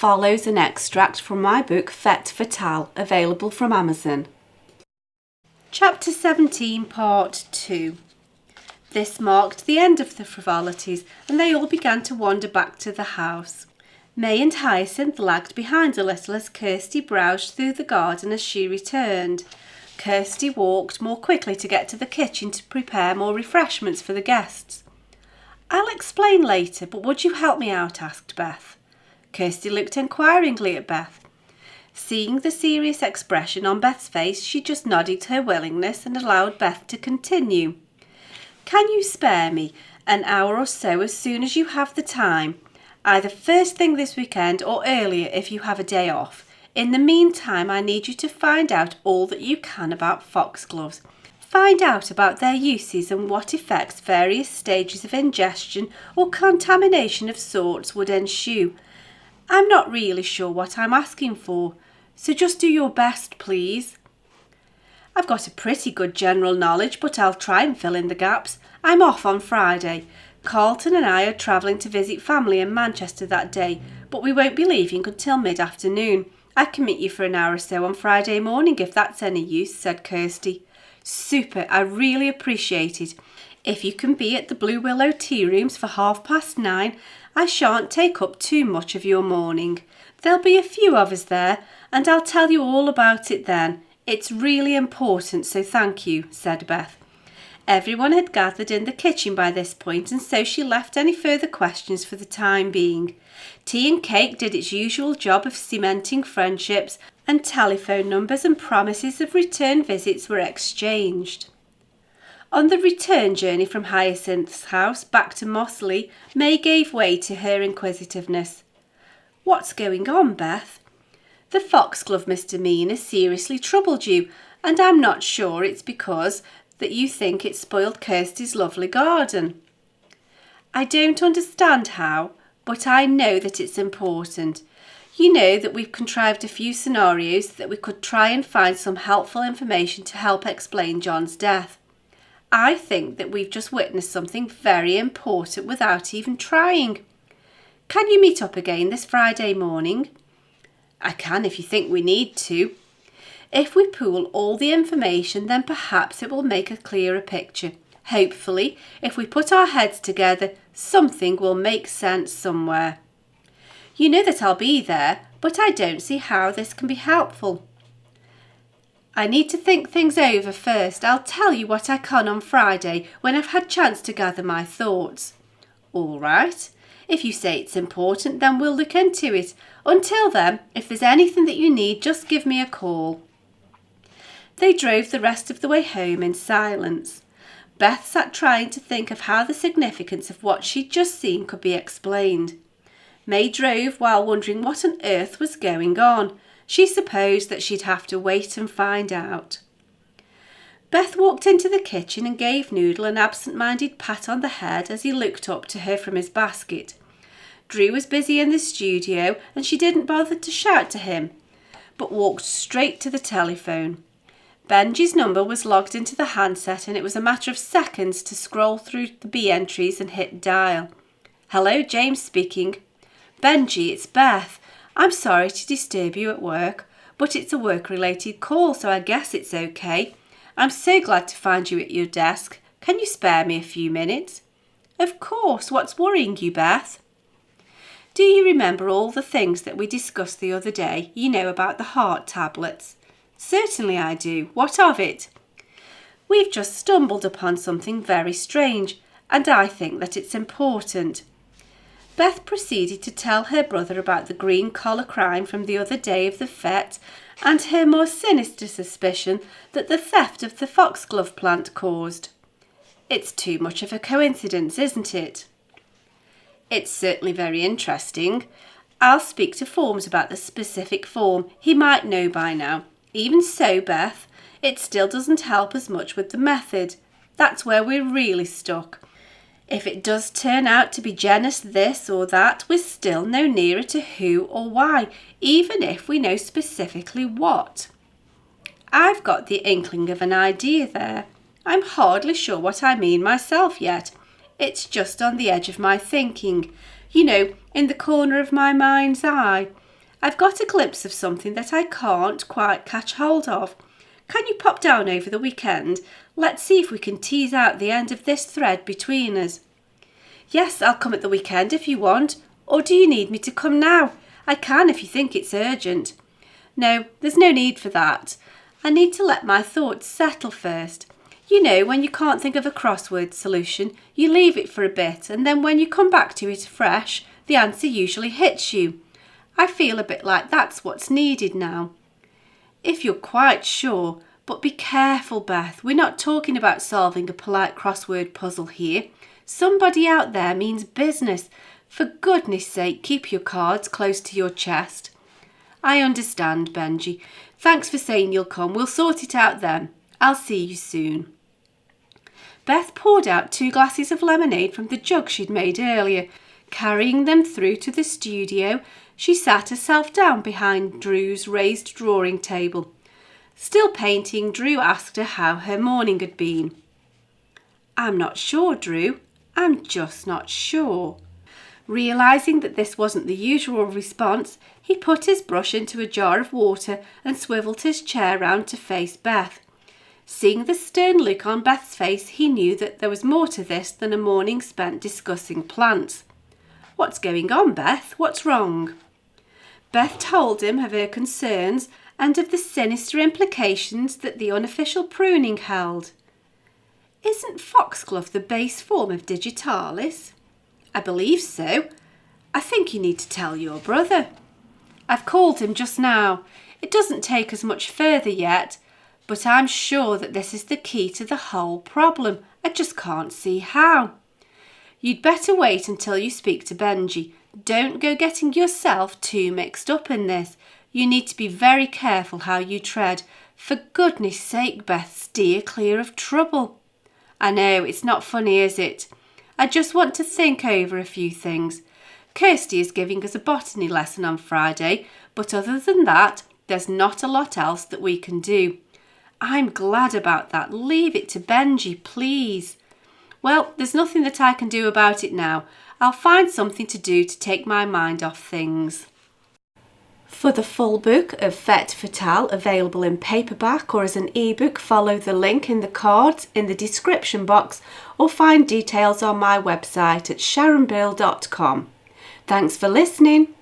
follows an extract from my book Fête Fatale, available from Amazon. Chapter 17, Part 2. This marked the end of the frivolities, and they all began to wander back to the house. May and Hyacinth lagged behind a little as Kirsty browsed through the garden as she returned. Kirsty walked more quickly to get to the kitchen to prepare more refreshments for the guests. "I'll explain later, but would you help me out?" asked Beth. Kirsty looked inquiringly at Beth. Seeing the serious expression on Beth's face, she just nodded her willingness and allowed Beth to continue. "Can you spare me an hour or so as soon as you have the time? Either first thing this weekend or earlier if you have a day off. In the meantime, I need you to find out all that you can about foxgloves. Find out about their uses and what effects various stages of ingestion or contamination of sorts would ensue. I'm not really sure what I'm asking for, so just do your best, please." "I've got a pretty good general knowledge, but I'll try and fill in the gaps. I'm off on Friday. Carlton and I are travelling to visit family in Manchester that day, but we won't be leaving until mid-afternoon. I can meet you for an hour or so on Friday morning if that's any use," said Kirsty. "Super, I really appreciate it. If you can be at the Blue Willow tea rooms for 9:30, I shan't take up too much of your morning. There'll be a few of us there, and I'll tell you all about it then. It's really important, so thank you," said Beth. Everyone had gathered in the kitchen by this point, and so she left any further questions for the time being. Tea and cake did its usual job of cementing friendships, and telephone numbers and promises of return visits were exchanged. On the return journey from Hyacinth's house back to Mossleigh, May gave way to her inquisitiveness. "What's going on, Beth?" "The foxglove misdemeanour seriously troubled you, and I'm not sure it's because that you think it spoiled Kirsty's lovely garden." "I don't understand how, but I know that it's important. You know that we've contrived a few scenarios that we could try and find some helpful information to help explain John's death. I think that we've just witnessed something very important without even trying. Can you meet up again this Friday morning?" "I can if you think we need to. If we pool all the information, then perhaps it will make a clearer picture. Hopefully, if we put our heads together, something will make sense somewhere. You know that I'll be there, but I don't see how this can be helpful." "I need to think things over first. I'll tell you what I can on Friday when I've had a chance to gather my thoughts." "All right. If you say it's important, then we'll look into it. Until then, if there's anything that you need, just give me a call." They drove the rest of the way home in silence. Beth sat trying to think of how the significance of what she'd just seen could be explained. May drove while wondering what on earth was going on. She supposed that she'd have to wait and find out. Beth walked into the kitchen and gave Noodle an absent-minded pat on the head as he looked up to her from his basket. Drew was busy in the studio and she didn't bother to shout to him, but walked straight to the telephone. Benji's number was logged into the handset and it was a matter of seconds to scroll through the B entries and hit dial. "Hello, James speaking." "Benji, it's Beth. I'm sorry to disturb you at work, but it's a work-related call, so I guess it's okay. I'm so glad to find you at your desk. Can you spare me a few minutes?" "Of course. What's worrying you, Beth?" "Do you remember all the things that we discussed the other day? You know, about the heart tablets." "Certainly I do. What of it?" "We've just stumbled upon something very strange, and I think that it's important." Beth proceeded to tell her brother about the green collar crime from the other day of the fête and her more sinister suspicion that the theft of the foxglove plant caused. "It's too much of a coincidence, isn't it?" "It's certainly very interesting. I'll speak to Forms about the specific form. He might know by now. Even so, Beth, it still doesn't help as much with the method. That's where we're really stuck. If it does turn out to be genus this or that, we're still no nearer to who or why, even if we know specifically what." "I've got the inkling of an idea there. I'm hardly sure what I mean myself yet. It's just on the edge of my thinking, you know, in the corner of my mind's eye. I've got a glimpse of something that I can't quite catch hold of. Can you pop down over the weekend? Let's see if we can tease out the end of this thread between us." "Yes, I'll come at the weekend if you want. Or do you need me to come now? I can if you think it's urgent." "No, there's no need for that. I need to let my thoughts settle first. You know, when you can't think of a crossword solution, you leave it for a bit, and then when you come back to it fresh, the answer usually hits you. I feel a bit like that's what's needed now." "If you're quite sure, but be careful, Beth. We're not talking about solving a polite crossword puzzle here. Somebody out there means business. For goodness sake, keep your cards close to your chest." "I understand, Benji. Thanks for saying you'll come. We'll sort it out then. I'll see you soon." Beth poured out 2 glasses of lemonade from the jug she'd made earlier. Carrying them through to the studio, she sat herself down behind Drew's raised drawing table. Still painting, Drew asked her how her morning had been. "I'm not sure, Drew. I'm just not sure." Realising that this wasn't the usual response, he put his brush into a jar of water and swivelled his chair round to face Beth. Seeing the stern look on Beth's face, he knew that there was more to this than a morning spent discussing plants. "What's going on, Beth? What's wrong?" Beth told him of her concerns and of the sinister implications that the unofficial pruning held. "Isn't foxglove the base form of digitalis?" "I believe so. I think you need to tell your brother." "I've called him just now. It doesn't take us much further yet, but I'm sure that this is the key to the whole problem. I just can't see how." "You'd better wait until you speak to Benji. Don't go getting yourself too mixed up in this. You need to be very careful how you tread. For goodness sake, Beth, steer clear of trouble." "I know, it's not funny, is it? I just want to think over a few things. Kirsty is giving us a botany lesson on Friday, but other than that, there's not a lot else that we can do." "I'm glad about that. Leave it to Benji, please." "Well, there's nothing that I can do about it now. I'll find something to do to take my mind off things." For the full book of Fête Fatale, available in paperback or as an ebook, follow the link in the cards in the description box or find details on my website at sharonbill.com. Thanks for listening.